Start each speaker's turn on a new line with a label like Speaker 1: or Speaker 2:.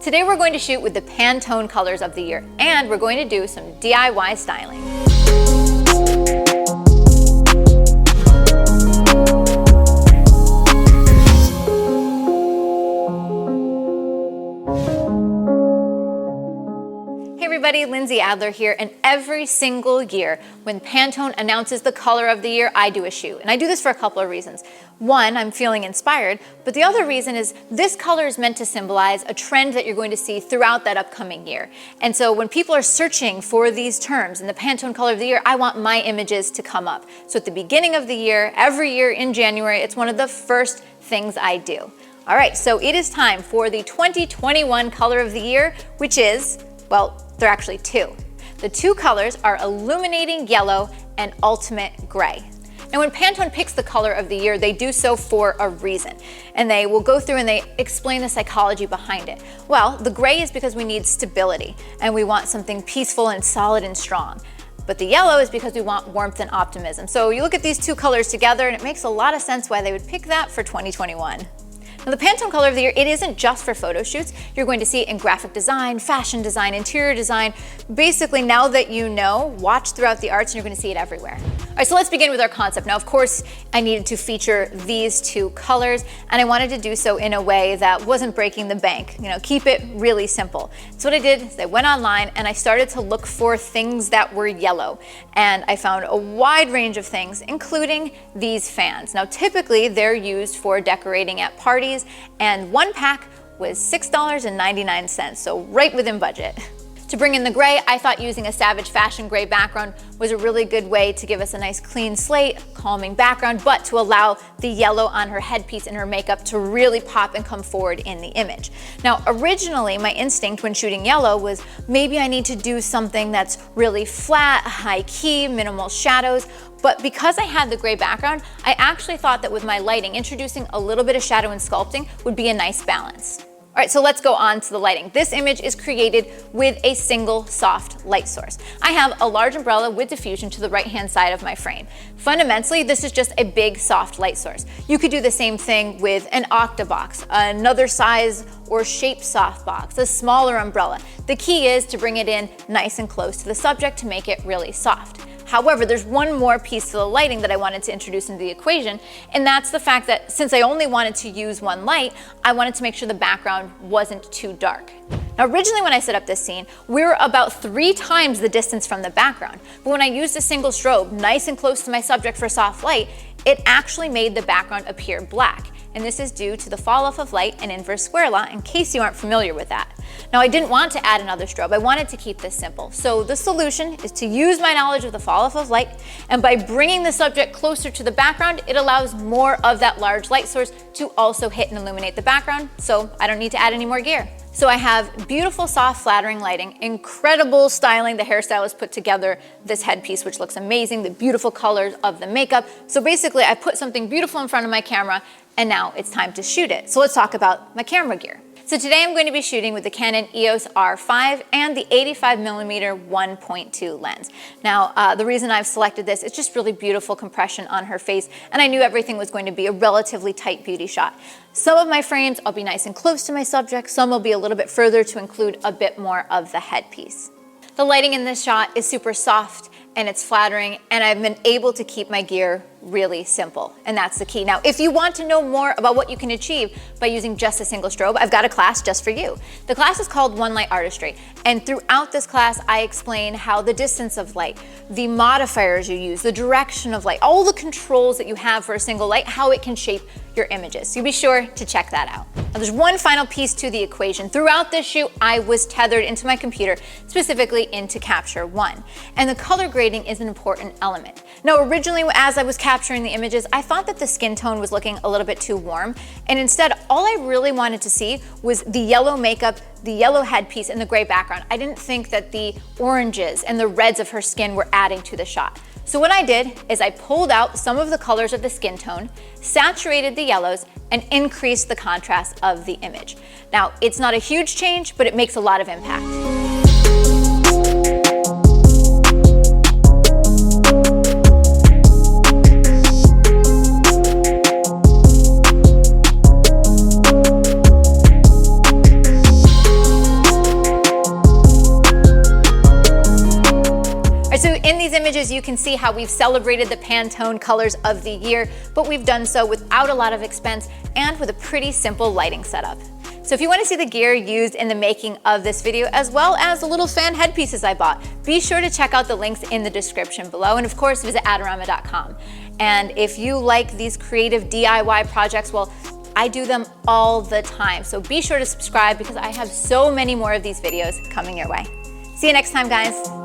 Speaker 1: Today we're going to shoot with the Pantone colors of the year, and we're going to do some DIY styling. Hey everybody, Lindsay Adler here, and every single year when Pantone announces the color of the year, I do a shoot. And I do this for a couple of reasons. One, I'm feeling inspired, but the other reason is this color is meant to symbolize a trend that you're going to see throughout that upcoming year. And so when people are searching for these terms in the Pantone color of the year, I want my images to come up. So at the beginning of the year, every year in January, it's one of the first things I do. All right, so it is time for the 2021 color of the year, which is, well, they're actually two. The two colors are Illuminating Yellow and Ultimate Gray. Now when Pantone picks the color of the year, they do so for a reason. And they will go through and they explain the psychology behind it. Well, the gray is because we need stability and we want something peaceful and solid and strong. But the yellow is because we want warmth and optimism. So you look at these two colors together and it makes a lot of sense why they would pick that for 2021. Now the Pantone color of the year, it isn't just for photo shoots. You're going to see it in graphic design, fashion design, interior design. Basically, now that you know, watch throughout the arts and you're going to see it everywhere. All right, so let's begin with our concept. Now, of course, I needed to feature these two colors, and I wanted to do so in a way that wasn't breaking the bank. You know, keep it really simple. So what I did is I went online and I started to look for things that were yellow. And I found a wide range of things, including these fans. Now, typically, they're used for decorating at parties, and one pack was $6.99, so right within budget. To bring in the gray, I thought using a Savage Fashion gray background was a really good way to give us a nice clean slate, calming background, but to allow the yellow on her headpiece and her makeup to really pop and come forward in the image. Now, originally, my instinct when shooting yellow was maybe I need to do something that's really flat, high key, minimal shadows. But because I had the gray background, I actually thought that with my lighting, introducing a little bit of shadow and sculpting would be a nice balance. All right, so let's go on to the lighting. This image is created with a single soft light source. I have a large umbrella with diffusion to the right-hand side of my frame. Fundamentally, this is just a big soft light source. You could do the same thing with an octabox, another size or shape softbox, a smaller umbrella. The key is to bring it in nice and close to the subject to make it really soft. However, there's one more piece to the lighting that I wanted to introduce into the equation, and that's the fact that since I only wanted to use one light, I wanted to make sure the background wasn't too dark. Now, originally when I set up this scene, we were about 3 times the distance from the background, but when I used a single strobe nice and close to my subject for soft light, it actually made the background appear black. And this is due to the fall off of light and inverse square law, in case you aren't familiar with that. Now, I didn't want to add another strobe. I wanted to keep this simple. So the solution is to use my knowledge of the fall off of light, and by bringing the subject closer to the background, it allows more of that large light source to also hit and illuminate the background, so I don't need to add any more gear. So I have beautiful, soft, flattering lighting, incredible styling. The hairstylist put together this headpiece, which looks amazing, the beautiful colors of the makeup. So basically, I put something beautiful in front of my camera, and now it's time to shoot it. So let's talk about my camera gear. So today I'm going to be shooting with the Canon EOS R5 and the 85mm 1.2 lens. Now, the reason I've selected this, it's just really beautiful compression on her face, and I knew everything was going to be a relatively tight beauty shot. Some of my frames, I'll be nice and close to my subject, some will be a little bit further to include a bit more of the headpiece. The lighting in this shot is super soft and it's flattering, and I've been able to keep my gear really simple, and that's the key. Now, if you want to know more about what you can achieve by using just a single strobe, I've got a class just for you. The class is called One Light Artistry, and throughout this class, I explain how the distance of light, the modifiers you use, the direction of light, all the controls that you have for a single light, how it can shape your images. So be sure to check that out. Now, there's one final piece to the equation. Throughout this shoot, I was tethered into my computer, specifically into Capture One, and the color grading is an important element. Now, originally, as I was capturing the images, I thought that the skin tone was looking a little bit too warm, and instead, all I really wanted to see was the yellow makeup, the yellow headpiece, and the gray background. I didn't think that the oranges and the reds of her skin were adding to the shot. So what I did is I pulled out some of the colors of the skin tone, saturated the yellows, and increased the contrast of the image. Now, it's not a huge change, but it makes a lot of impact. images, you can see how we've celebrated the Pantone colors of the year, but we've done so without a lot of expense and with a pretty simple lighting setup. So if you want to see the gear used in the making of this video, as well as the little fan headpieces I bought, be sure to check out the links in the description below, and of course visit adorama.com. And if you like these creative DIY projects, well, I do them all the time. So be sure to subscribe because I have so many more of these videos coming your way. See you next time, guys.